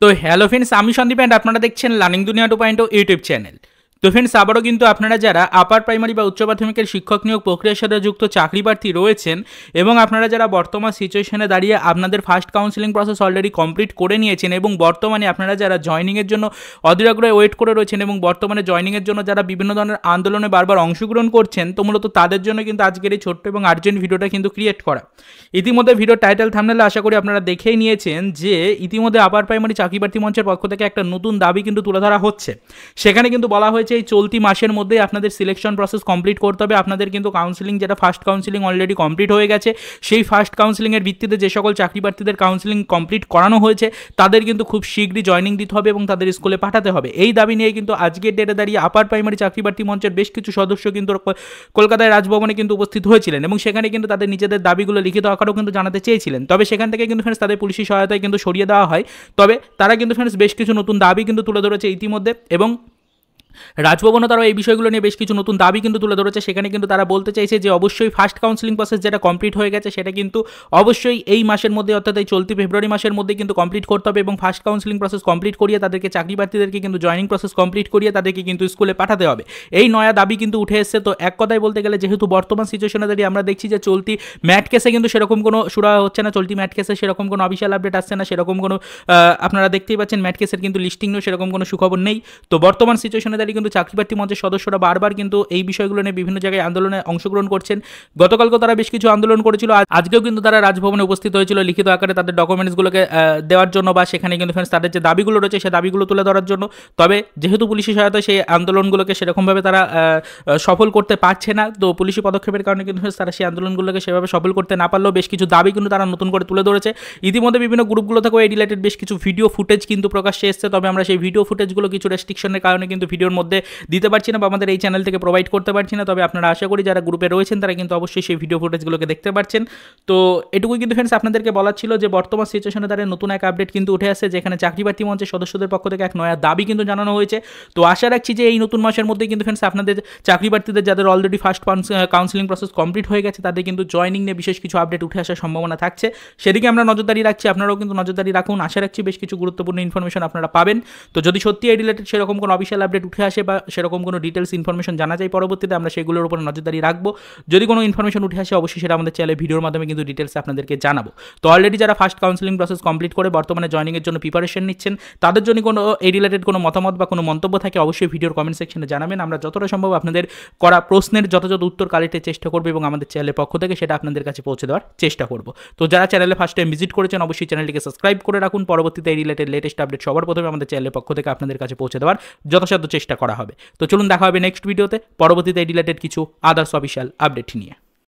তো hello friends, আমি Sandeep and আপনারা দেখছেন লার্নিং দুনিয়া 2.0 ইউটিউব চ্যানেল। তো ফ্রেন্ডস, আবারও কিন্তু আপনারা যারা আপার প্রাইমারি বা উচ্চ মাধ্যমিকের শিক্ষক নিয়োগ প্রক্রিয়ার সাথে যুক্ত চাকরি প্রার্থী রয়েছেন এবং আপনারা যারা বর্তমান সিচুয়েশনে দাঁড়িয়ে আপনাদের first counselling process already complete করে নিয়েছেন এবং বর্তমানে আপনারা যারা জয়নিংয়ের জন্য অধীর আগ্রহে ওয়েট করে রয়েছেন এবং বর্তমানে জয়নিংয়ের জন্য যারা বিভিন্ন ধরনের আন্দোলনে বারবার অংশগ্রহণ করছেন, তো মূলত তাদের জন্য কিন্তু আজকের এই ছোট্ট এবং আর্জেন্ট ভিডিওটা কিন্তু ক্রিয়েট করা। ইতিমধ্যে ভিডিও টাইটেল থাম্বনেলে আশা করি আপনারা দেখেই নিয়েছেন যে ইতিমধ্যে আপার প্রাইমারি চাকরি প্রার্থী মঞ্চের পক্ষ থেকে একটা নতুন দাবি কিন্তু তুলে ধরা হচ্ছে। সেখানে কিন্তু বলা হয়েছে এই চলতি মাসের মধ্যে আপনাদের সিলেকশন প্রসেস কমপ্লিট করতে হবে। আপনাদের কিন্তু কাউন্সিলিং, যেটা ফার্স্ট কাউন্সিলিং অলরেডি কমপ্লিট হয়ে গেছে, সেই ফার্স্ট কাউন্সিলিংয়ের ভিত্তিতে যে সকল চাকরি প্রার্থীদের কাউন্সিলিং কমপ্লিট করানো হয়েছে তাদের কিন্তু খুব শীঘ্রই জয়নিং দিতে হবে এবং তাদের স্কুলে পাঠাতে হবে। এই দাবি নিয়ে কিন্তু আজকের ডেটে দাঁড়িয়ে আপার প্রাইমারি চাকরি প্রার্থী মঞ্চের বেশ কিছু সদস্য কিন্তু কলকাতায় রাজভবনে কিন্তু উপস্থিত হয়েছিলেন এবং সেখানে কিন্তু তাদের নিজেদের দাবিগুলো লিখিত আকারেও কিন্তু জানাতে চেয়েছিলেন। তবে সেখান থেকে কিন্তু ফ্রেন্ডস তাদের পুলিশি সহায়তায় কিন্তু সরিয়ে দেওয়া হয়। তবে তারা কিন্তু ফ্রেন্ডস বেশ কিছু নতুন দাবি কিন্তু তুলে ধরেছে ইতিমধ্যে এবং রাজভবনও তারা এই বিষয়গুলো নিয়ে বেশ কিছু নতুন দাবি কিন্তু তুলে ধরেছে। সেখানে কিন্তু তারা বলতে চাইছে যে অবশ্যই ফার্স্ট কাউন্সিলিং প্রসেস যেটা কমপ্লিট হয়ে গেছে সেটা কিন্তু অবশ্যই এই মাসের মধ্যে, অর্থাৎ এই চলতি ফেব্রুয়ারি মাসের মধ্যে কিন্তু কমপ্লিট করতে হবে এবং ফার্স্ট কাউন্সিলিং প্রসেস কমপ্লিট করিয়ে তাদেরকে, চাকরি প্রার্থীদেরকে কিন্তু জয়নিং প্রসেস কমপ্লিট করিয়ে তাদেরকে কিন্তু স্কুলে পাঠাতে হবে। এই নয়া দাবি কিন্তু উঠে এসছে। তো এক কথায় বলতে গেলে, যেহেতু বর্তমান সিচুয়েশনে দাঁড়িয়ে আমরা দেখছি যে চলতি ম্যাট কেসে কিন্তু সেরকম কোনো সুরা হচ্ছে না, চলতি ম্যাট কেসে সেরকম কোনো অফিসিয়াল আপডেট আসছে না, সেরকম কোনো আপনারা দেখতেই পাচ্ছেন ম্যাট কেসের কিন্তু লিস্টিং নেই, সেরকম কোনো সুখবর নেই। তো বর্তমান সিচুয়েশনে দাঁড়িয়ে কিন্তু চাকরি প্রার্থী মঞ্চের সদস্যরা বারবার কিন্তু এই বিষয়গুলো নিয়ে বিভিন্ন জায়গায় আন্দোলনে অংশগ্রহণ করছেন। গতকালকে তারা বেশ কিছু আন্দোলন করেছিল, আজকেও কিন্তু তারা রাজভবনে উপস্থিত হয়েছিল লিখিত আকারে তাদের ডকুমেন্টসগুলোকে দেওয়ার জন্য বা সেখানে কিন্তু তাদের যে দাবিগুলো রয়েছে সেই দাবিগুলো তুলে ধরার জন্য। তবে যেহেতু পুলিশি সহায়তায় সেই আন্দোলনগুলোকে সেরকমভাবে তারা সফল করতে পারছে না, তো পুলিশি পদক্ষেপের কারণে কিন্তু তারা সেই আন্দোলনগুলোকে সেভাবে সফল করতে না পারলেও বেশ কিছু দাবি কিন্তু তারা নতুন করে তুলে ধরেছে। ইতিমধ্যে বিভিন্ন গ্রুপগুলো থেকেও এই রিলেটেড বেশ কিছু ভিডিও ফুটেজ কিন্তু প্রকাশ্যে এসেছে। তবে আমরা সেই ভিডিও ফুটেজগুলো কিছু রেস্ট্রিকশনের কারণে কিন্তু ভিডিওর মধ্যে দিতে পারছি না বা আমাদের এই চ্যানেল থেকে প্রোভাইড করতে পারছি না। তবে আপনারা আশা করি যারা গ্রুপে রয়েছেন তারা কিন্তু অবশ্যই সেই ভিডিও ফুটেজগুলোকে দেখতে পাচ্ছেন। তো এটুকুই কিন্তু ফ্রেন্ডস আপনাদেরকে বলার ছিল যে বর্তমান সিচুয়েশনে তাদের নতুন এক আপডেট কিন্তু উঠে আসছে, যেখানে চাকরি প্রার্থী মঞ্চের সদস্যদের পক্ষ থেকে এক নয়া দাবি কিন্তু জানানো হয়েছে। তো আশা রাখছি যে এই নতুন মাসের মধ্যে কিন্তু ফ্রেন্ডস আপনাদের চাকরি প্রার্থীদের যাদের already first counselling process complete হয়ে গেছে তাদের কিন্তু জয়নিং নিয়ে বিশেষ কিছু আপডেট উঠে আসার সম্ভাবনা থাকছে। সেদিকে আমরা নজরদারি রাখছি, আপনারাও কিন্তু নজরদারি রাখুন। আশা রাখছি বেশ কিছু গুরুত্বপূর্ণ ইনফরমেশন আপনারা পাবেন। তো যদি সত্যি এই রিলেটেড সেরকম কোনো অফিসিয়াল আপডেট উঠে আসে বা সেরকম কোনো ডিটেলস ইনফরমেশন জানা যায় পরবর্তীতে, আমরা সেগুলোর উপর নজরদারি রাখবো। যদি কোনো ইনফরমেশন উঠে আসে অবশ্যই সেটা আমাদের চ্যানেলে ভিডিওর মাধ্যমে কিন্তু ডিটেলস আপনাদেরকে জানাবো। তো অলরেডি যারা ফার্স্ট কাউন্সিলিং প্রসেস কমপ্লিট করে বর্তমানে জয়নিংয়ের জন্য প্রিপারেশন নিচ্ছেন, তাদের জন্য কোনো এই রিলেটেড কোনো মতামত বা কোনো মন্তব্য থাকে অবশ্যই ভিডিওর কমেন্ট সেকশনে জানাবেন। আমরা যতটা সম্ভব আপনাদের করা প্রশ্নের যথাযথ উত্তর কালেক্টের চেষ্টা করবো এবং আমাদের চ্যানেলের পক্ষ থেকে সেটা আপনাদের কাছে পৌঁছে দেওয়ার চেষ্টা করব। তো যারা চ্যানেলে ফার্স্ট টাইম ভিজিট করেছেন অবশ্যই চ্যানেলটিকে সাবস্ক্রাইব করে রাখুন। পরবর্তীতে এই রিলেটেড লেটেস্ট আপডেট সবার প্রথমে আমাদের চ্যানেলের পক্ষ থেকে আপনাদের কাছে পৌঁছে দেওয়ার যথাসাধ্য চেষ্টা করা হবে। তো চলুন দেখা হবে নেক্সট ভিডিওতে পরবর্তীতে এই রিলেটেড কিছু আদার্স অফিসিয়াল আপডেট নিয়ে।